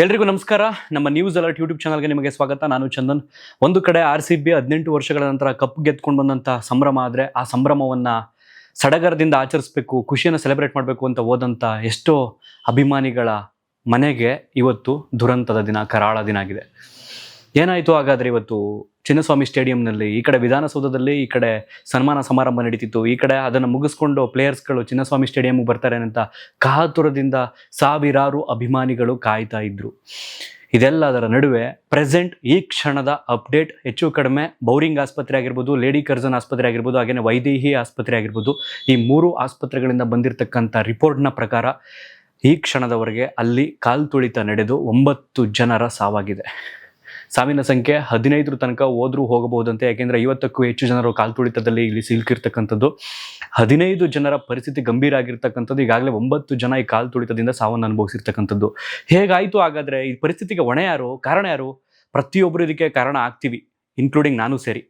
ಎಲ್ರಿಗೂ ನಮಸ್ಕಾರ. ನಮ್ಮ ನ್ಯೂಸ್ ಅಲರ್ಟ್ ಯೂಟ್ಯೂಬ್ ಚಾನಲ್ಗೆ ನಿಮಗೆ ಸ್ವಾಗತ. ನಾನು ಚಂದನ್. ಒಂದು ಕಡೆ RCB 18 ವರ್ಷಗಳ ನಂತರ ಕಪ್ ಗೆದ್ಕೊಂಡು ಬಂದಂಥ ಸಂಭ್ರಮ ಆದರೆ ಆ ಸಂಭ್ರಮವನ್ನು ಸಡಗರದಿಂದ ಆಚರಿಸಬೇಕು, ಖುಷಿಯನ್ನು ಸೆಲೆಬ್ರೇಟ್ ಮಾಡಬೇಕು ಅಂತ ಹೋದಂಥ ಎಷ್ಟೋ ಅಭಿಮಾನಿಗಳ ಮನೆಗೆ ಇವತ್ತು ದುರಂತದ ದಿನ, ಕರಾಳ ದಿನ ಆಗಿದೆ. ಏನಾಯಿತು ಹಾಗಾದರೆ ಇವತ್ತು ಚಿನ್ನಸ್ವಾಮಿ ಸ್ಟೇಡಿಯಂನಲ್ಲಿ? ಈ ಕಡೆ ವಿಧಾನಸೌಧದಲ್ಲಿ ಈ ಕಡೆ ಸನ್ಮಾನ ಸಮಾರಂಭ ನಡೀತಿತ್ತು, ಈ ಕಡೆ ಅದನ್ನು ಮುಗಿಸ್ಕೊಂಡು ಪ್ಲೇಯರ್ಸ್ಗಳು ಚಿನ್ನಸ್ವಾಮಿ ಸ್ಟೇಡಿಯಂಗೆ ಬರ್ತಾರೆ ಅಂತ ಕಾತುರದಿಂದ ಸಾವಿರಾರು ಅಭಿಮಾನಿಗಳು ಕಾಯ್ತಾ ಇದ್ರು. ಇದೆಲ್ಲದರ ನಡುವೆ ಪ್ರೆಸೆಂಟ್ ಈ ಕ್ಷಣದ ಅಪ್ಡೇಟ್ ಹೆಚ್ಚು ಕಡಿಮೆ ಬೌರಿಂಗ್ ಆಸ್ಪತ್ರೆ ಆಗಿರ್ಬೋದು, ಲೇಡಿ ಕರ್ಜನ್ ಆಸ್ಪತ್ರೆ ಆಗಿರ್ಬೋದು, ಹಾಗೆಯೇ ವೈದೇಹಿ ಆಸ್ಪತ್ರೆ ಆಗಿರ್ಬೋದು, ಈ 3 ಆಸ್ಪತ್ರೆಗಳಿಂದ ಬಂದಿರತಕ್ಕಂಥ ರಿಪೋರ್ಟ್ನ ಪ್ರಕಾರ ಈ ಕ್ಷಣದವರೆಗೆ ಅಲ್ಲಿ ಕಾಲ್ತುಳಿತ ನಡೆದು 9 ಜನರ ಸಾವಾಗಿದೆ. ಸಾವಿನ ಸಂಖ್ಯೆ 15 ತನಕ ಹೋದ್ರೂ ಹೋಗಬಹುದಂತೆ. ಯಾಕೆಂದರೆ 50ಕ್ಕೂ ಹೆಚ್ಚು ಜನರು ಕಾಲ್ತುಳಿತದಲ್ಲಿ ಇಲ್ಲಿ ಸಿಲುಕಿರ್ತಕ್ಕಂಥದ್ದು. 15 ಜನರ ಪರಿಸ್ಥಿತಿ ಗಂಭೀರ ಆಗಿರ್ತಕ್ಕಂಥದ್ದು. ಈಗಾಗಲೇ 9 ಜನ ಈ ಕಾಲ್ತುಳಿತದಿಂದ ಸಾವನ್ನು ಅನುಭವಿಸಿರ್ತಕ್ಕಂಥದ್ದು. ಹೇಗಾಯಿತು ಹಾಗಾದರೆ? ಈ ಪರಿಸ್ಥಿತಿಗೆ ಹೊಣೆ ಯಾರು, ಕಾರಣ ಯಾರು? ಪ್ರತಿಯೊಬ್ಬರು ಇದಕ್ಕೆ ಕಾರಣ ಆಗ್ತೀವಿ, ಇನ್ಕ್ಲೂಡಿಂಗ್ ನಾನು ಸೇರಿ.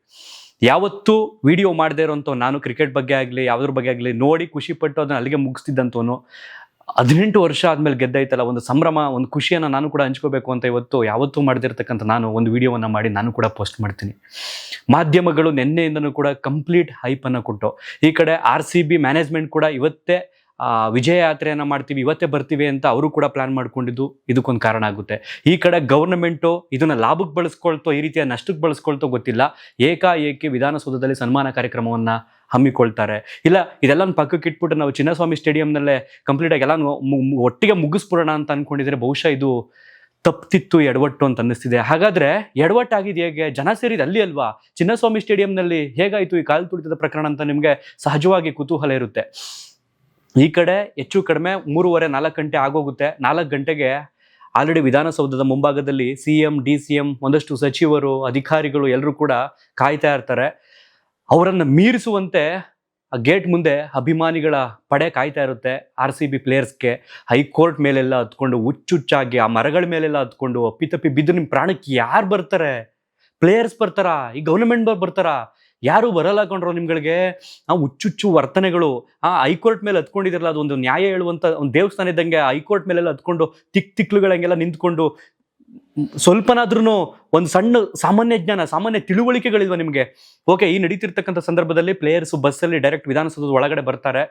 ಯಾವತ್ತೂ ವಿಡಿಯೋ ಮಾಡದೇ ಇರೋಂಥ ನಾನು ಕ್ರಿಕೆಟ್ ಬಗ್ಗೆ ಆಗಲಿ ಯಾವುದ್ರ ಬಗ್ಗೆ ಆಗಲಿ ನೋಡಿ ಖುಷಿಪಟ್ಟು ಅದನ್ನು ಅಲ್ಲಿಗೆ ಮುಗಿಸ್ತಿದ್ದಂಥವನು 18 ವರ್ಷ ಆದಮೇಲೆ ಗೆದ್ದಾಯ್ತಲ್ಲ, ಒಂದು ಸಂಭ್ರಮ, ಒಂದು ಖುಷಿಯನ್ನು ನಾನು ಕೂಡ ಹಂಚ್ಕೋಬೇಕು ಅಂತ ಯಾವತ್ತೂ ಮಾಡದಿರ್ತಕ್ಕಂಥ ನಾನು ಒಂದು ವಿಡಿಯೋವನ್ನು ಮಾಡಿ ನಾನು ಕೂಡ ಪೋಸ್ಟ್ ಮಾಡ್ತೀನಿ. ಮಾಧ್ಯಮಗಳು ನಿನ್ನೆಯಿಂದನೂ ಕೂಡ ಕಂಪ್ಲೀಟ್ ಹೈಪನ್ನು ಕೊಟ್ಟು, ಈ ಕಡೆ RCB ಮ್ಯಾನೇಜ್ಮೆಂಟ್ ಕೂಡ ಇವತ್ತೇ ವಿಜಯ ಯಾತ್ರೆಯನ್ನು ಮಾಡ್ತೀವಿ, ಇವತ್ತೇ ಬರ್ತೀವಿ ಅಂತ ಅವರು ಕೂಡ ಪ್ಲ್ಯಾನ್ ಮಾಡ್ಕೊಂಡಿದ್ದು ಇದಕ್ಕೊಂದು ಕಾರಣ ಆಗುತ್ತೆ. ಈ ಕಡೆ ಗೌರ್ನಮೆಂಟು ಇದನ್ನು ಲಾಭಕ್ಕೆ ಬಳಸ್ಕೊಳ್ತೋ ಈ ರೀತಿಯ ನಷ್ಟಕ್ಕೆ ಬಳಸ್ಕೊಳ್ತೋ ಗೊತ್ತಿಲ್ಲ, ಏಕಾಏಕಿ ವಿಧಾನಸೌಧದಲ್ಲಿ ಸನ್ಮಾನ ಕಾರ್ಯಕ್ರಮವನ್ನು ಹಮ್ಮಿಕೊಳ್ತಾರೆ. ಇಲ್ಲ, ಇದೆಲ್ಲ ಪಕ್ಕಕ್ಕೆ ಇಟ್ಬಿಟ್ಟು ನಾವು ಚಿನ್ನಸ್ವಾಮಿ ಸ್ಟೇಡಿಯಂನಲ್ಲೇ ಕಂಪ್ಲೀಟಾಗಿ ಎಲ್ಲ ಒಟ್ಟಿಗೆ ಮುಗಿಸ್ಬಿಡೋಣ ಅಂತ ಅಂದ್ಕೊಂಡಿದ್ರೆ ಬಹುಶಃ ಇದು ತಪ್ಪಿತ್ತು, ಎಡವಟ್ಟು ಅಂತ ಅನ್ನಿಸ್ತಿದೆ. ಹಾಗಾದರೆ ಎಡವಟ್ಟಾಗಿದೆ ಹೇಗೆ? ಜನ ಸೇರಿದ ಅಲ್ಲಿ ಅಲ್ವಾ? ಚಿನ್ನಸ್ವಾಮಿ ಸ್ಟೇಡಿಯಂನಲ್ಲಿ ಹೇಗಾಯಿತು ಈ ಕಾಲ್ತುಳಿತದ ಪ್ರಕರಣ ಅಂತ ನಿಮಗೆ ಸಹಜವಾಗಿ ಕುತೂಹಲ ಇರುತ್ತೆ. ಈ ಕಡೆ ಹೆಚ್ಚು ಕಡಿಮೆ 3:30-4 ಗಂಟೆ ಆಗೋಗುತ್ತೆ. 4 ಗಂಟೆಗೆ ಆಲ್ರೆಡಿ ವಿಧಾನಸೌಧದ ಮುಂಭಾಗದಲ್ಲಿ CM, DCM, ಒಂದಷ್ಟು ಸಚಿವರು, ಅಧಿಕಾರಿಗಳು ಎಲ್ಲರೂ ಕೂಡ ಕಾಯ್ತಾ ಇರ್ತಾರೆ. ಅವರನ್ನು ಮೀರಿಸುವಂತೆ ಆ ಗೇಟ್ ಮುಂದೆ ಅಭಿಮಾನಿಗಳ ಪಡೆ ಕಾಯ್ತಾ ಇರುತ್ತೆ. RCB ಪ್ಲೇಯರ್ಸ್ಗೆ ಹೈಕೋರ್ಟ್ ಮೇಲೆಲ್ಲ ಹತ್ಕೊಂಡು ಹುಚ್ಚುಚ್ಚಾಗಿ ಆ ಮರಗಳ ಮೇಲೆಲ್ಲ ಹತ್ಕೊಂಡು ಅಪ್ಪಿತಪ್ಪಿ ಬಿದ್ದು ನಿಮ್ಮ ಪ್ರಾಣಕ್ಕೆ ಯಾರು ಬರ್ತಾರೆ? ಪ್ಲೇಯರ್ಸ್ ಬರ್ತಾರಾ? ಈ ಗೌರ್ಮೆಂಟ್ ಬರ್ತಾರಾ? ಯಾರು ಬರಲ್ಲ ಕೊಂಡ್ರು ನಿಮ್ಗಳಿಗೆ. ಹುಚ್ಚುಚ್ಚು ವರ್ತನೆಗಳು. ಹೈಕೋರ್ಟ್ ಮೇಲೆ ಹತ್ಕೊಂಡಿದ್ರಲ್ಲ, ಅದೊಂದು ನ್ಯಾಯ ಹೇಳುವಂಥ ಒಂದು ದೇವಸ್ಥಾನ ಇದ್ದಂಗೆ ಹೈಕೋರ್ಟ್ ಮೇಲೆಲ್ಲ ಹತ್ಕೊಂಡು ತಿಕ್ಳುಗಳಂಗೆಲ್ಲ ನಿಂತ್ಕೊಂಡು ಸ್ವಲ್ಪನಾದ್ರೂ ಒಂದು ಸಣ್ಣ ಸಾಮಾನ್ಯ ಜ್ಞಾನ, ಸಾಮಾನ್ಯ ತಿಳುವಳಿಕೆಗಳಿಲ್ವ ನಿಮಗೆ? ಓಕೆ, ಈ ನಡೀತಿರ್ತಕ್ಕಂಥ ಸಂದರ್ಭದಲ್ಲಿ ಪ್ಲೇಯರ್ಸ್ ಬಸ್ಸಲ್ಲಿ ಡೈರೆಕ್ಟ್ ವಿಧಾನಸೌಧದ ಒಳಗಡೆ ಬರ್ತಾರೆ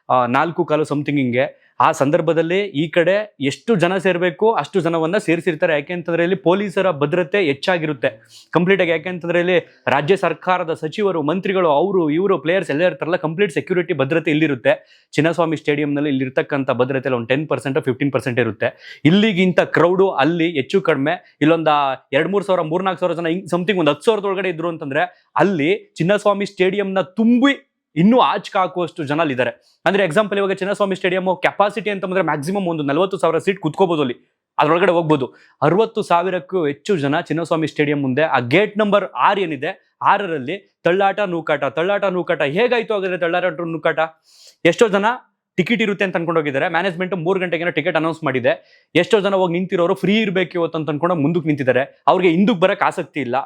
4:15 ಸಮಥಿಂಗಿಂಗೆ. ಆ ಸಂದರ್ಭದಲ್ಲಿ ಈ ಕಡೆ ಎಷ್ಟು ಜನ ಸೇರಬೇಕು ಅಷ್ಟು ಜನವನ್ನು ಸೇರಿಸಿರ್ತಾರೆ. ಯಾಕೆಂತಂದ್ರೆ ಇಲ್ಲಿ ಪೊಲೀಸರ ಭದ್ರತೆ ಹೆಚ್ಚಾಗಿರುತ್ತೆ ಕಂಪ್ಲೀಟಾಗಿ. ಯಾಕೆಂತಂದ್ರೆ ಇಲ್ಲಿ ರಾಜ್ಯ ಸರ್ಕಾರದ ಸಚಿವರು, ಮಂತ್ರಿಗಳು, ಇವರು ಪ್ಲೇಯರ್ಸ್ ಎಲ್ಲ ಇರ್ತಾರಲ್ಲ, ಕಂಪ್ಲೀಟ್ ಸೆಕ್ಯೂರಿಟಿ ಭದ್ರತೆ ಇಲ್ಲಿರುತ್ತೆ. ಚಿನ್ನಸ್ವಾಮಿ ಸ್ಟೇಡಿಯಂನಲ್ಲಿ ಇಲ್ಲಿರ್ತಕ್ಕಂಥ ಭದ್ರತೆ ಒಂದು 10% 15% ಇರುತ್ತೆ. ಇಲ್ಲಿಗಿಂತ ಕ್ರೌಡು ಅಲ್ಲಿ ಹೆಚ್ಚು ಕಡಿಮೆ ಇಲ್ಲೊಂದು 2-3 ಸಾವಿರ 3-4 ಸಾವಿರ ಜನ ಸಮಥಿಂಗ್ ಒಂದು 10,000 ಒಳಗಡೆ ಇದ್ರು ಅಂತಂದ್ರೆ, ಅಲ್ಲಿ ಚಿನ್ನಸ್ವಾಮಿ ಸ್ಟೇಡಿಯಂನ ತುಂಬಿ ಇನ್ನೂ ಆಚೆ ಹಾಕುವಷ್ಟು ಜನ ಅಲ್ಲಿದ್ದಾರೆ. ಅಂದ್ರೆ ಎಕ್ಸಾಂಪಲ್, ಇವಾಗ ಚಿನ್ನಸ್ವಾಮಿ ಸ್ಟೇಡಿಯಂ ಕೆಪಾಸಿಟಿ ಅಂತ ಬಂದ್ರೆ ಮ್ಯಾಕ್ಸಿಮಮ್ ಒಂದು 40,000 ಸೀಟ್ ಕುತ್ಕೋಬಹುದು, ಅಲ್ಲಿ ಅದ್ರೊಳಗಡೆ ಹೋಗ್ಬೋದು. 60,000ಕ್ಕೂ ಹೆಚ್ಚು ಜನ ಚಿನ್ನಸ್ವಾಮಿ ಸ್ಟೇಡಿಯಂ ಮುಂದೆ ಆ ಗೇಟ್ ನಂಬರ್ 6 ಏನಿದೆ, 6ರಲ್ಲಿ ತಳ್ಳಾಟ ನೂಕಾಟ. ಹೇಗಾಯ್ತು ಹಾಗಾದ್ರೆ ತಳ್ಳಾಟ ನೂಕಾಟ? ಎಷ್ಟೋ ಜನ ಟಿಕೆಟ್ ಇರುತ್ತೆ ಅಂತ ಅನ್ಕೊಂಡು ಹೋಗಿದ್ದಾರೆ. ಮ್ಯಾನೇಜ್ಮೆಂಟ್ 3 ಗಂಟೆಗೆ ಟಿಕೆಟ್ ಅನೌನ್ಸ್ ಮಾಡಿದೆ. ಎಷ್ಟೋ ಜನ ಹೋಗಿ ನಿಂತಿರೋರು ಫ್ರೀ ಇರಬೇಕು ಇವತ್ತು ಅಂತ ಅನ್ಕೊಂಡು ಮುಂದಕ್ಕೆ ನಿಂತಿದ್ದಾರೆ. ಅವ್ರಿಗೆ ಹಿಂದಕ್ಕೆ ಬರಕ್ಕೆ ಆಸಕ್ತಿ ಇಲ್ಲ.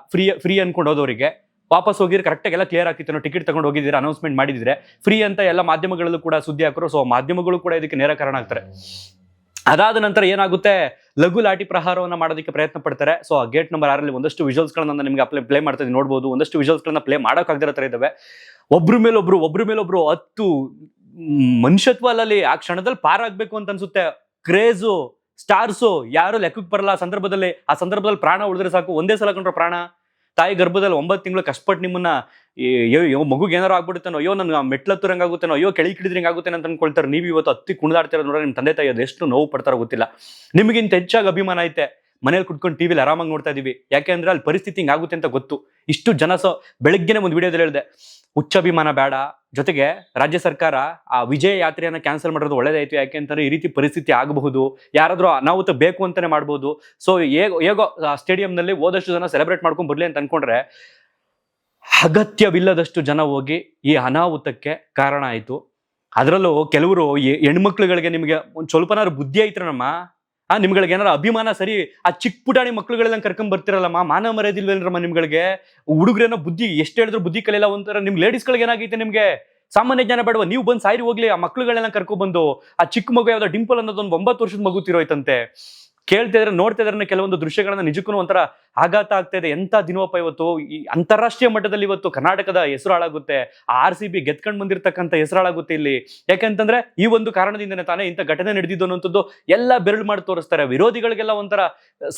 ಫ್ರೀ ಅನ್ಕೊಂಡು ಹೋದವರಿಗೆ ವಾಪಸ್ ಹೋಗಿದ್ರೆ ಕರೆಕ್ಟಾಗಿ ಎಲ್ಲ ಕ್ಲಿಯರ್ ಆಗ್ತಿತ್ತು. ನಾವು ಟಿಕೆಟ್ ತಗೊಂಡು ಹೋಗಿದ್ದೀರಾ, ಅನೌನ್ಸ್ಮೆಂಟ್ ಮಾಡಿದ್ರೆ ಫ್ರೀ ಅಂತ ಎಲ್ಲ ಮಾಧ್ಯಮಗಳಲ್ಲೂ ಕೂಡ ಸುದ್ದಿ ಹಾಕರು. ಸೊ ಮಾಧ್ಯಮಗಳು ಕೂಡ ಇದಕ್ಕೆ ನೇರ ಕಾರಣ ಆಗ್ತಾರೆ. ಅದಾದ ನಂತರ ಏನಾಗುತ್ತೆ, ಲಘು ಲಾಠಿ ಪ್ರಹಾರವನ್ನು ಮಾಡೋದಕ್ಕೆ ಪ್ರಯತ್ನ ಪಡ್ತಾರೆ. ಸೊ ಆ ಗೇಟ್ ನಂಬರ್ 6ರಲ್ಲಿ ಒಂದಷ್ಟು ವಿಜುವಲ್ಸ್ಗಳನ್ನ ನಿಮಗೆ ಪ್ಲೇ ಮಾಡ್ತಾ ಇದ್ದೀನಿ, ನೋಡ್ಬೋದು. ಒಂದಷ್ಟು ವಿಜುವಲ್ಸ್ಗಳನ್ನ ಪ್ಲೇ ಮಾಡೋಕ್ಕಾಗದಿರೋ ಥರ ಇದ್ದಾವೆ. ಒಬ್ರ ಮೇಲೊಬ್ರು ಹತ್ತು ಮನುಷ್ಯತ್ವ ಅಲ್ಲಲ್ಲಿ ಆ ಕ್ಷಣದಲ್ಲಿ ಪಾರಾಗಬೇಕು ಅಂತ ಅನ್ಸುತ್ತೆ. ಕ್ರೇಜು, ಸ್ಟಾರ್ಸು ಯಾರು ಲೆಕ್ಕಕ್ಕೆ ಬರಲ್ಲ ಆ ಸಂದರ್ಭದಲ್ಲಿ ಪ್ರಾಣ ಉಳಿದ್ರೆ ಸಾಕು. ಒಂದೇ ಸಲ ಕಂಡ್ರೆ ಪ್ರಾಣ. ತಾಯಿ ಗರ್ಭದಲ್ಲಿ 9 ತಿಂಗಳು ಕಷ್ಟಪಟ್ಟು ನಿಮ್ಮನ್ನ ಮಗುಗೆ ಏನಾರು ಆಗ್ಬಿಡುತ್ತೇನೋ, ಅಯ್ಯೋ ನನ್ಗೆ ಮೆಟ್ಲತ್ತುರಂಗೆ ಆಗುತ್ತೇನೋ, ಅಯ್ಯೋ ಕೆಳಗೆ ಕಿಡಿದ್ರಂಗೆ ಆಗುತ್ತೇನೆ ಅಂತ ಅನ್ಕೊಳ್ತಾರೆ. ನೀವು ಇವತ್ತು ಹತ್ತಿ ಕುಣಿದಾಡ್ತಿರೋ ನೋಡ್ರೆ ನಿಮ್ಮ ತಂದೆ ತಾಯಿ ಅದೆಷ್ಟು ನೋವು ಪಡ್ತಾರೋ ಗೊತ್ತಿಲ್ಲ. ನಿಮಗಿಂತ ಹೆಚ್ಚಾಗಿ ಅಭಿಮಾನ ಐತೆ. ಮನೇಲಿ ಕುತ್ಕೊಂಡು ಟಿವಿಲಿ ಆರಾಮಾಗಿ ನೋಡ್ತಾ ಇದೀವಿ. ಯಾಕೆಂದ್ರೆ ಅಲ್ಲಿ ಪರಿಸ್ಥಿತಿ ಹಿಂಗೆ ಆಗುತ್ತೆ ಅಂತ ಗೊತ್ತು. ಇಷ್ಟು ಜನ ಬೆಳಗ್ಗೆನೆ ಒಂದು ವಿಡಿಯೋದಲ್ಲಿ ಹೇಳಿದೆ, ಹುಚ್ಚಭಿಮಾನ ಬೇಡ, ಜೊತೆಗೆ ರಾಜ್ಯ ಸರ್ಕಾರ ಆ ವಿಜಯ ಯಾತ್ರೆಯನ್ನು ಕ್ಯಾನ್ಸಲ್ ಮಾಡೋದು ಒಳ್ಳೇದಾಯ್ತು. ಯಾಕೆಂತಂದ್ರೆ ಈ ರೀತಿ ಪರಿಸ್ಥಿತಿ ಆಗಬಹುದು, ಯಾರಾದ್ರೂ ಅನಾಹುತ ಬೇಕು ಅಂತಾನೆ ಮಾಡ್ಬೋದು. ಸೊ ಹೇಗೋ ಸ್ಟೇಡಿಯಂನಲ್ಲಿ ಹೋದಷ್ಟು ಜನ ಸೆಲೆಬ್ರೇಟ್ ಮಾಡ್ಕೊಂಡು ಬರ್ಲಿ ಅಂತ ಅನ್ಕೊಂಡ್ರೆ, ಅಗತ್ಯವಿಲ್ಲದಷ್ಟು ಜನ ಹೋಗಿ ಈ ಅನಾಹುತಕ್ಕೆ ಕಾರಣ ಆಯಿತು. ಅದರಲ್ಲೂ ಕೆಲವರು ಹೆಣ್ಮಕ್ಳುಗಳಿಗೆ, ನಿಮಗೆ ಒಂದು ಸ್ವಲ್ಪನಾದ್ರು ಬುದ್ಧಿ ಐತ್ರನಮ್ಮ, ನಿಮ್ಗಳಿಗೆ ಏನಾರ ಅಭಿಮಾನ ಸರಿ, ಆ ಚಿಕ್ಕ ಪುಟಾಣಿ ಮಕ್ಳುಗಳೆಲ್ಲ ಕರ್ಕೊಂಡ್ ಬರ್ತಿರಲ್ಲಮ್ಮ, ಮಾನವ ಮರ್ಯಾದಿಲ್ವೇನ್ರಮ್ಮ ನಿಮ್ಗಳಿಗೆ? ಹುಡುಗರೇನೋ ಬುದ್ಧಿ ಎಷ್ಟು ಹೇಳಿದ್ರು ಬುದ್ಧಿ ಕಲಿಯಲ್ಲ ಒಂಥರ. ನಿಮ್ ಲೇಡೀಸ್ಗಳಿಗೆ ಏನಾಗೈತೆ? ನಿಮ್ಗೆ ಸಾಮಾನ್ಯ ಜ್ಞಾನ ಬೇಡವಾ? ನೀವು ಬಂದು ಸಾರಿ ಹೋಗ್ಲಿ, ಆ ಮಕ್ಳುಗಳನ್ನ ಕರ್ಕೊಬಂದು ಆ ಚಿಕ್ಕ ಮಗು ಯಾವ್ದೋ ಡಿಂಪಲ್ ಅನ್ನೋದೊಂದು 9 ವರ್ಷದ ಮಗು ತಿರೋಯ್ತಂತೆ. ಕೇಳ್ತಿದ್ರೆ ನೋಡ್ತಾ ಇದ್ರೆ ಕೆಲವೊಂದು ದೃಶ್ಯಗಳನ್ನ ನಿಜಕ್ಕೂ ಒಂಥರ ಆಘಾತ ಆಗ್ತಾ ಇದೆ. ಎಂತ ದಿನವಪ್ಪ ಇವತ್ತು, ಈ ಅಂತಾರಾಷ್ಟ್ರೀಯ ಮಟ್ಟದಲ್ಲಿ ಇವತ್ತು ಕರ್ನಾಟಕದ ಹೆಸರು ಹಾಳಾಗುತ್ತೆ, RCB ಗೆದ್ಕೊಂಡು ಬಂದಿರತಕ್ಕಂಥ ಹೆಸರು ಹಾಳಾಗುತ್ತೆ ಇಲ್ಲಿ. ಯಾಕಂತಂದ್ರೆ ಈ ಒಂದು ಕಾರಣದಿಂದನೇ ತಾನೇ ಇಂಥ ಘಟನೆ ನಡೆದಿದ್ದು ಅನ್ನೋಂಥದ್ದು ಎಲ್ಲ ಬೆರಳು ಮಾಡಿ ತೋರಿಸ್ತಾರೆ. ವಿರೋಧಿಗಳಿಗೆಲ್ಲ ಒಂಥರ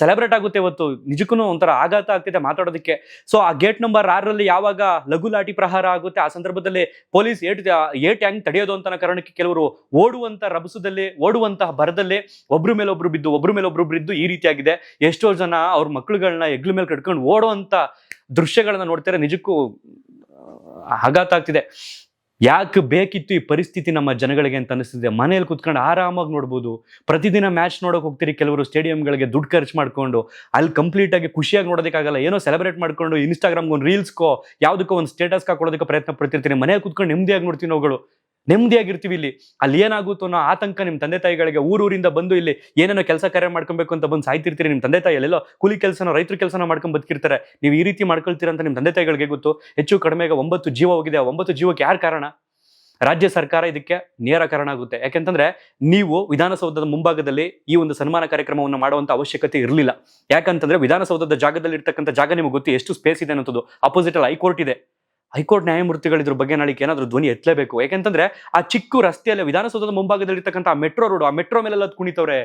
ಸೆಲೆಬ್ರೇಟ್ ಆಗುತ್ತೆ ಇವತ್ತು. ನಿಜಕ್ಕೂ ಒಂಥರ ಆಘಾತ ಆಗ್ತಿದೆ ಮಾತಾಡೋದಕ್ಕೆ. ಸೊ ಆ ಗೇಟ್ ನಂಬರ್ 6ರಲ್ಲಿ ಯಾವಾಗ ಲಘು ಲಾಠಿ ಪ್ರಹಾರ ಆಗುತ್ತೆ, ಆ ಸಂದರ್ಭದಲ್ಲಿ ಪೊಲೀಸ್ ಏಟ್ ಹೆಂಗ್ ತಡೆಯೋದು ಅಂತ ಕಾರಣಕ್ಕೆ ಕೆಲವರು ಓಡುವಂತ ರಭಸದಲ್ಲಿ, ಓಡುವಂತಹ ಭರದಲ್ಲಿ ಒಬ್ರ ಮೇಲೆ ಒಬ್ರು ಬಿದ್ದು ಈ ರೀತಿಯಾಗಿದೆ. ಎಷ್ಟೋ ಜನ ಅವ್ರ ಮಕ್ಳುಗಳನ್ನ ಹೆಗ್ಲ ಮೇಲೆ ಕಟ್ಕೊಂಡು ಓಡುವಂತ ದೃಶ್ಯಗಳನ್ನ ನೋಡ್ತಾರೆ. ನಿಜಕ್ಕೂ ಆಘಾತ ಆಗ್ತಿದೆ. ಯಾಕೆ ಬೇಕಿತ್ತು ಈ ಪರಿಸ್ಥಿತಿ ನಮ್ಮ ಜನಗಳಿಗೆ ಅಂತ ಅನಿಸ್ತಿದೆ. ಮನೆಯಲ್ಲಿ ಕುತ್ಕೊಂಡು ಆರಾಮಾಗಿ ನೋಡ್ಬೋದು. ಪ್ರತಿದಿನ ಮ್ಯಾಚ್ ನೋಡೋಕೆ ಹೋಗ್ತೀರಿ, ಕೆಲವರು ಸ್ಟೇಡಿಯಂಗಳಿಗೆ ದುಡ್ಡು ಖರ್ಚು ಮಾಡ್ಕೊಂಡು ಅಲ್ಲಿ ಕಂಪ್ಲೀಟ್ ಆಗಿ ಖುಷಿಯಾಗಿ ನೋಡೋದಕ್ಕಾಗಲ್ಲ. ಏನೋ ಸೆಲೆಬ್ರೇಟ್ ಮಾಡ್ಕೊಂಡು ಇನ್ಸ್ಟಾಗ್ರಾಮ್ಗೆ ಒಂದು ರೀಲ್ಸ್ಕೋ ಯಾವುದಕ್ಕೋ ಒಂದು ಸ್ಟೇಟಸ್ ಹಾಕೊಡೋದಕ್ಕೆ ಪ್ರಯತ್ನ ಪಡ್ತಿರ್ತೀನಿ. ಮನೆಯಲ್ಲಿ ಕುತ್ಕೊಂಡು ನೆಮ್ಮದಿಯಾಗಿ ನೋಡ್ತೀನಿ, ಅವುಗಳು ನೆಮ್ಮದಿಯಾಗಿರ್ತೀವಿ. ಇಲ್ಲಿ ಅಲ್ಲಿ ಏನಾಗುತ್ತೋ ಅನ್ನೋ ಆತಂಕ ನಿಮ್ಮ ತಂದೆ ತಾಯಿಗಳಿಗೆ. ಊರೂರಿಂದ ಬಂದು ಇಲ್ಲಿ ಏನೇನೋ ಕೆಲಸ ಕಾರ್ಯ ಮಾಡ್ಕೊಬೇಕು ಅಂತ ಬಂದು ಸಾಯ್ತಿರ್ತೀರಿ. ನಿಮ್ಮ ತಂದೆ ತಾಯಿ ಎಲ್ಲೋ ಕೂಲಿ ಕೆಲಸನೋ ರೈತರ ಕೆಲಸನ ಮಾಡ್ಕೊಂಡು ಬದುಕಿರ್ತಾರೆ. ನೀವು ಈ ರೀತಿ ಮಾಡ್ಕೊಳ್ತೀರ ಅಂತ ನಿಮ್ಮ ತಂದೆ ತಾಯಿಗಳಿಗೆ ಗೊತ್ತು. ಹೆಚ್ಚು ಕಡಿಮೆಗೆ 9 ಜೀವ ಹೋಗಿದೆ. ಆ 9 ಜೀವಕ್ಕೆ ಯಾರು ಕಾರಣ? ರಾಜ್ಯ ಸರ್ಕಾರ ಇದಕ್ಕೆ ನೇರ ಕಾರಣ ಆಗುತ್ತೆ. ಯಾಕೆಂತಂದ್ರೆ ನೀವು ವಿಧಾನಸೌಧದ ಮುಂಭಾಗದಲ್ಲಿ ಈ ಒಂದು ಸನ್ಮಾನ ಕಾರ್ಯಕ್ರಮವನ್ನು ಮಾಡುವಂತ ಅವಶ್ಯಕತೆ ಇರಲಿಲ್ಲ. ಯಾಕಂತಂದ್ರೆ ವಿಧಾನಸೌಧದ ಜಾಗದಲ್ಲಿ ಇರ್ತಕ್ಕಂಥ ಜಾಗ ನಿಮಗೆ ಗೊತ್ತು ಎಷ್ಟು ಸ್ಪೇಸ್ ಇದೆ ಅನ್ನೋದು. ಅಪೋಸಿಟ್ ಅಲ್ಲಿ ಹೈಕೋರ್ಟ್ ಇದೆ. ಹೈಕೋರ್ಟ್ ನ್ಯಾಯಮೂರ್ತಿಗಳು ಇದ್ರ ಬಗ್ಗೆ ನಾಳೆ ಏನಾದರೂ ಧ್ವನಿ ಎತ್ತಲೇಬೇಕು. ಯಾಕೆಂತಂದ್ರೆ ಆ ಚಿಕ್ಕ ರಸ್ತೆಯಲ್ಲಿ ವಿಧಾನಸೌಧದ ಮುಂಭಾಗದಲ್ಲಿ ಇರ್ತಕ್ಕಂಥ ಆ ಮೆಟ್ರೋ ರೋಡ್, ಆ ಮೆಟ್ರೋ ಮೇಲೆಲ್ಲ ಕುಣಿತವ್ರೆ.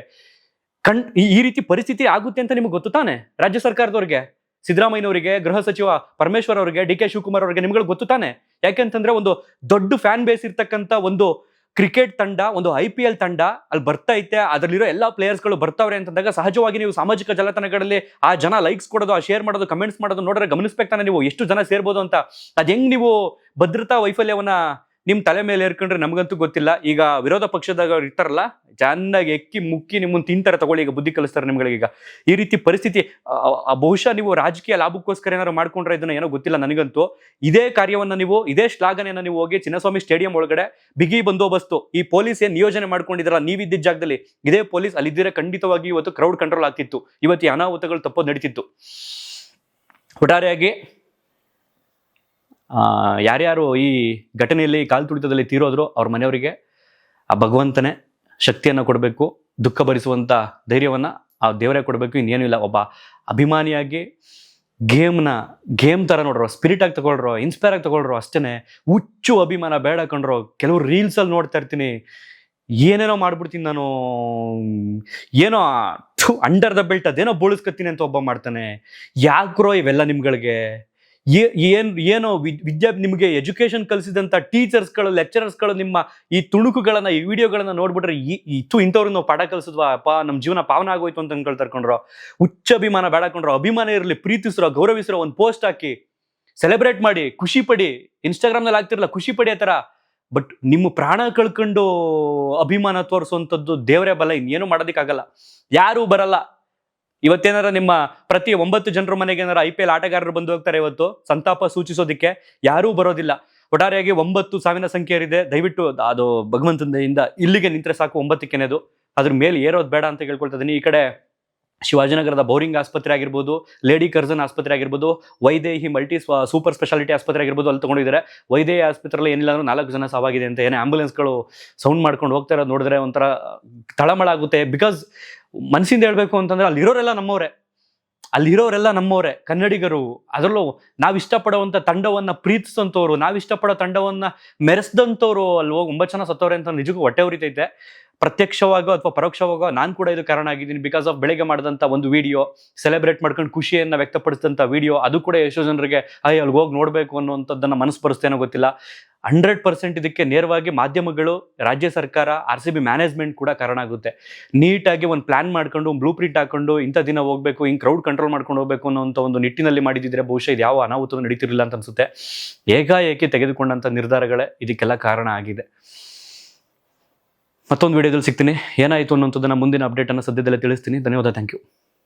ಈ ರೀತಿ ಪರಿಸ್ಥಿತಿ ಆಗುತ್ತೆ ಅಂತ ನಿಮ್ಗೆ ಗೊತ್ತು ತಾನೆ? ರಾಜ್ಯ ಸರ್ಕಾರದವ್ರಿಗೆ, ಸಿದ್ದರಾಮಯ್ಯನವರಿಗೆ, ಗೃಹ ಸಚಿವ ಪರಮೇಶ್ವರ್ ಅವರಿಗೆ, DK ಶಿವಕುಮಾರ್ ಅವರಿಗೆ ನಿಮ್ಗಳು ಗೊತ್ತು ತಾನೆ? ಯಾಕೆಂತಂದ್ರೆ ಒಂದು ದೊಡ್ಡ ಫ್ಯಾನ್ ಬೇಸ್ ಇರ್ತಕ್ಕಂಥ ಒಂದು ಕ್ರಿಕೆಟ್ ತಂಡ, ಒಂದು IPL ತಂಡ ಅಲ್ಲಿ ಬರ್ತಾ ಐತೆ, ಅದರಲ್ಲಿರೋ ಎಲ್ಲಾ ಪ್ಲೇಯರ್ಸ್ಗಳು ಬರ್ತಾವ್ರೆ ಅಂತಂದಾಗ ಸಹಜವಾಗಿ ನೀವು ಸಾಮಾಜಿಕ ಜಾಲತಾಣಗಳಲ್ಲಿ ಆ ಜನ ಲೈಕ್ಸ್ ಕೊಡೋದು, ಆ ಶೇರ್ ಮಾಡೋದು, ಕಮೆಂಟ್ಸ್ ಮಾಡೋದು ನೋಡಿದ್ರೆ ಗಮನಿಸ್ಬೇಕು ತಾನೆ ನೀವು ಎಷ್ಟು ಜನ ಸೇರ್ಬೋದು ಅಂತ. ಅದ್ ಹೆಂಗ್ ನೀವು ಭದ್ರತಾ ವೈಫಲ್ಯವನ್ನ ನಿಮ್ ತಲೆ ಮೇಲೆ ಏರ್ಕೊಂಡ್ರೆ ನಮಗಂತೂ ಗೊತ್ತಿಲ್ಲ. ಈಗ ವಿರೋಧ ಪಕ್ಷದಾಗ ಇರ್ತಾರಲ್ಲ, ಚೆನ್ನಾಗಿ ಎಕ್ಕಿ ಮುಕ್ಕಿ ನಿಮ್ಮನ್ನ ತಿಂತಾರೆ, ತಗೊಳ್ಳಿ, ಈಗ ಬುದ್ಧಿ ಕಲಿಸ್ತಾರೆ ನಿಮ್ಗಳಿಗೆ. ಈಗ ಈ ರೀತಿ ಪರಿಸ್ಥಿತಿ ಬಹುಶಃ ನೀವು ರಾಜಕೀಯ ಲಾಭಕ್ಕೋಸ್ಕರ ಏನಾದ್ರು ಮಾಡ್ಕೊಂಡ್ರೆ ಇದನ್ನ ಏನೋ ಗೊತ್ತಿಲ್ಲ ನನಗಂತೂ. ಇದೇ ಕಾರ್ಯವನ್ನ ನೀವು, ಇದೇ ಶ್ಲಾಘನೆಯನ್ನ ನೀವು ಹೋಗಿ ಚಿನ್ನಸ್ವಾಮಿ ಸ್ಟೇಡಿಯಂ ಒಳಗಡೆ ಬಿಗಿ ಬಂದೋಬಸ್ತು, ಈ ಪೊಲೀಸ್ ಏನ್ ನಿಯೋಜನೆ ಮಾಡ್ಕೊಂಡಿದ್ರಲ್ಲ ನೀವಿದ್ದ ಜಾಗದಲ್ಲಿ, ಇದೇ ಪೊಲೀಸ್ ಅಲ್ಲಿದ್ದರೆ ಖಂಡಿತವಾಗಿ ಇವತ್ತು ಕ್ರೌಡ್ ಕಂಟ್ರೋಲ್ ಆಗ್ತಿತ್ತು. ಇವತ್ತು ಈ ಅನಾಹುತಗಳು ತಪ್ಪೋದು ನಡೀತಿತ್ತು. ಒಟ್ಟಾರೆಯಾಗಿ ಯಾರ್ಯಾರು ಈ ಘಟನೆಯಲ್ಲಿ ಕಾಲು ತುಳಿತದಲ್ಲಿ ತೀರೋದ್ರು ಅವ್ರ ಮನೆಯವರಿಗೆ ಆ ಭಗವಂತನೇ ಶಕ್ತಿಯನ್ನು ಕೊಡಬೇಕು, ದುಃಖ ಭರಿಸುವಂತ ಧೈರ್ಯವನ್ನ ಆ ದೇವರೇ ಕೊಡಬೇಕು. ಇನ್ನೇನು ಇಲ್ಲ. ಒಬ್ಬ ಅಭಿಮಾನಿಯಾಗಿ ಗೇಮ್ ತರ ನೋಡ್ರೋ, ಸ್ಪಿರಿಟ್ ಆಗಿ ತಗೊಳ್ರೋ, ಇನ್ಸ್ಪೈರ್ ಆಗಿ ತಗೊಳ್ರೋ ಅಷ್ಟೇನೆ. ಹುಚ್ಚು ಅಭಿಮಾನ ಬೇಡ ಕಂಡ್ರೋ. ಕೆಲವರು ರೀಲ್ಸ್ ಅಲ್ಲಿ ನೋಡ್ತಾ ಇರ್ತೀನಿ, ಏನೇನೋ ಮಾಡ್ಬಿಡ್ತೀನಿ ನಾನು, ಏನೋ ಅಂಡರ್ ದ ಬೆಲ್ಟ್ ಅದೇನೋ ಬೋಳಿಸ್ಕೊತೀನಿ ಅಂತ ಒಬ್ಬ ಮಾಡ್ತಾನೆ. ಯಾಕ್ರೋ ಇವೆಲ್ಲ ನಿಮ್ಗಳಿಗೆ? ಏನೋ ನಿಮಗೆ ಎಜುಕೇಶನ್ ಕಲಿಸಿದಂತ ಟೀಚರ್ಸ್ಗಳು, ಲೆಕ್ಚರರ್ಸ್ಗಳು ನಿಮ್ಮ ಈ ತುಣುಕುಗಳನ್ನ, ಈ ವಿಡಿಯೋಗಳನ್ನ ನೋಡ್ಬಿಟ್ರೆ ಇಂಥವ್ರಿಗೆ ನಾವು ಪಾಠ ಕಲಿಸಿದ್ವಾ ಅಪ್ಪ, ನಮ್ಮ ಜೀವನ ಪಾವನ ಆಗೋಯ್ತು ಅಂತ ಅನ್ಕೊಳ್ತಾರ್ಕೊಂಡ್ರೋ. ಹುಚ್ಚ ಅಭಿಮಾನ ಬೇಡಕೊಂಡ್ರೋ. ಅಭಿಮಾನ ಇರಲಿ, ಪ್ರೀತಿಸ್ರೋ, ಗೌರವಿಸ್ರೋ, ಒಂದು ಪೋಸ್ಟ್ ಹಾಕಿ ಸೆಲೆಬ್ರೇಟ್ ಮಾಡಿ, ಖುಷಿ ಪಡಿ. ಇನ್ಸ್ಟಾಗ್ರಾಮ್ನಲ್ಲಿ ಆಗ್ತಿರಲ್ಲ, ಖುಷಿ ಪಡಿ ಆ ಥರ. ಬಟ್ ನಿಮ್ಮ ಪ್ರಾಣ ಕಳ್ಕೊಂಡು ಅಭಿಮಾನ ತೋರಿಸುವಂಥದ್ದು ದೇವರೇ ಬಲ, ಇನ್ನೇನು ಮಾಡೋದಕ್ಕಾಗಲ್ಲ. ಯಾರೂ ಬರಲ್ಲ. ಇವತ್ತೇನಾರ ನಿಮ್ಮ ಪ್ರತಿ 9 ಜನರ ಮನೆಗೆ ಏನಾರ IPL ಆಟಗಾರರು ಬಂದು ಹೋಗ್ತಾರೆ ಇವತ್ತು ಸಂತಾಪ ಸೂಚಿಸೋದಿಕ್ಕೆ, ಯಾರೂ ಬರೋದಿಲ್ಲ. ಒಟ್ಟಾರೆಯಾಗಿ 9 ಸಾವಿನ ಸಂಖ್ಯೆ ಇದೆ. ದಯವಿಟ್ಟು ಅದು ಭಗವಂತನಿಂದ ಇಲ್ಲಿಗೆ ನಿಂತ್ರೆ ಸಾಕು, 9ಕ್ಕೇನೆದು, ಅದ್ರ ಮೇಲೆ ಏರೋದು ಬೇಡ ಅಂತ ಕೇಳ್ಕೊಳ್ತಾ ಇದೀನಿ. ಈ ಕಡೆ ಶಿವಾಜಿನಗರದ ಬೌರಿಂಗ್ ಆಸ್ಪತ್ರೆ ಆಗಿರ್ಬೋದು, ಲೇಡಿ ಕರ್ಜನ್ ಆಸ್ಪತ್ರೆ ಆಗಿರ್ಬೋದು, ವೈದೇಹಿ ಮಲ್ಟಿ ಸೂಪರ್ ಸ್ಪೆಷಾಲಿಟಿ ಆಸ್ಪತ್ರೆ ಆಗಿರ್ಬೋದು, ಅಲ್ಲಿ ತಗೊಂಡಿದ್ದಾರೆ. ವೈದೇಹಿ ಆಸ್ಪತ್ರೆಯಲ್ಲಿ ಏನಿಲ್ಲ ಅಂದ್ರೆ 4 ಜನ ಸಾವಾಗಿದೆ ಅಂತ. ಏನೇ ಆಂಬುಲೆನ್ಸ್ಗಳು ಸೌಂಡ್ ಮಾಡ್ಕೊಂಡು ಹೋಗ್ತಾ ಇರೋದು ನೋಡಿದ್ರೆ ಒಂಥರ ತಳಮಳ ಆಗುತ್ತೆ. ಬಿಕಾಸ್ ಮನಸ್ಸಿಂದ ಹೇಳ್ಬೇಕು ಅಂತಂದ್ರೆ ಅಲ್ಲಿರೋರೆಲ್ಲ ನಮ್ಮವರೇ, ಕನ್ನಡಿಗರು. ಅದರಲ್ಲೂ ನಾವಿಷ್ಟಪಡುವಂಥ ತಂಡವನ್ನ ಪ್ರೀತಿಸಂಥವ್ರು, ನಾವಿಷ್ಟಪಡೋ ತಂಡವನ್ನ ಮೆರೆಸಿದಂಥವ್ರು ಅಲ್ಲಿ ಹೋಗಿ 9 ಜನ ಸತ್ತವ್ರೆ ಅಂತ ನಿಜಕ್ಕೂ ಹೊಟ್ಟೆ ಉರಿತೈತೆ. ಪ್ರತ್ಯಕ್ಷವಾಗೋ ಅಥವಾ ಪರೋಕ್ಷವಾಗೋ ನಾನು ಕೂಡ ಇದು ಕಾರಣ ಆಗಿದ್ದೀನಿ. ಬಿಕಾಸ್ ಆಫ್ ಬೆಳಗ್ಗೆ ಮಾಡಿದಂಥ ಒಂದು ವಿಡಿಯೋ, ಸೆಲೆಬ್ರೇಟ್ ಮಾಡ್ಕೊಂಡು ಖುಷಿಯನ್ನು ವ್ಯಕ್ತಪಡಿಸಿದಂಥ ವಿಡಿಯೋ, ಅದು ಕೂಡ ಎಷ್ಟೋ ಜನರಿಗೆ ಅಲ್ಲಿಗೆ ಹೋಗಿ ನೋಡಬೇಕು ಅನ್ನುವಂಥದ್ದನ್ನು ಮನಸ್ಸು ಬರೆಸ್ತೇನೋ ಗೊತ್ತಿಲ್ಲ. 100% ಇದಕ್ಕೆ ನೇರವಾಗಿ ಮಾಧ್ಯಮಗಳು, ರಾಜ್ಯ ಸರ್ಕಾರ, RCB ಮ್ಯಾನೇಜ್ಮೆಂಟ್ ಕೂಡ ಕಾರಣ ಆಗುತ್ತೆ. ನೀಟಾಗಿ ಒಂದು ಪ್ಲಾನ್ ಮಾಡ್ಕೊಂಡು, ಬ್ಲೂ ಪ್ರಿಂಟ್ ಹಾಕೊಂಡು ಇಂಥ ದಿನ ಹೋಗಬೇಕು, ಹಿಂಗೆ ಕ್ರೌಡ್ ಕಂಟ್ರೋಲ್ ಮಾಡ್ಕೊಂಡು ಹೋಗಬೇಕು ಅನ್ನೋಂಥ ಒಂದು ನಿಟ್ಟಿನಲ್ಲಿ ಮಾಡಿದಿದ್ರೆ ಬಹುಶಃ ಇದು ಯಾವ ಅನಾಹುತ ನಡೀತಿರಲಿಲ್ಲ ಅಂತ ಅನ್ಸುತ್ತೆ. ಏಕಾಏಕಿ ತೆಗೆದುಕೊಂಡಂಥ ನಿರ್ಧಾರಗಳೇ ಇದಕ್ಕೆಲ್ಲ ಕಾರಣ ಆಗಿದೆ. ಮತ್ತೊಂದು ವಿಡಿಯೋದಲ್ಲಿ ಸಿಗ್ತೀನಿ. ಏನಾಯಿತು ಅನ್ನೋಂಥದ್ದನ್ನು ಮುಂದಿನ ಅಪ್ಡೇಟನ್ನು ಸದ್ಯದಲ್ಲೇ ತಿಳಿಸ್ತೀನಿ. ಧನ್ಯವಾದ. Thank you.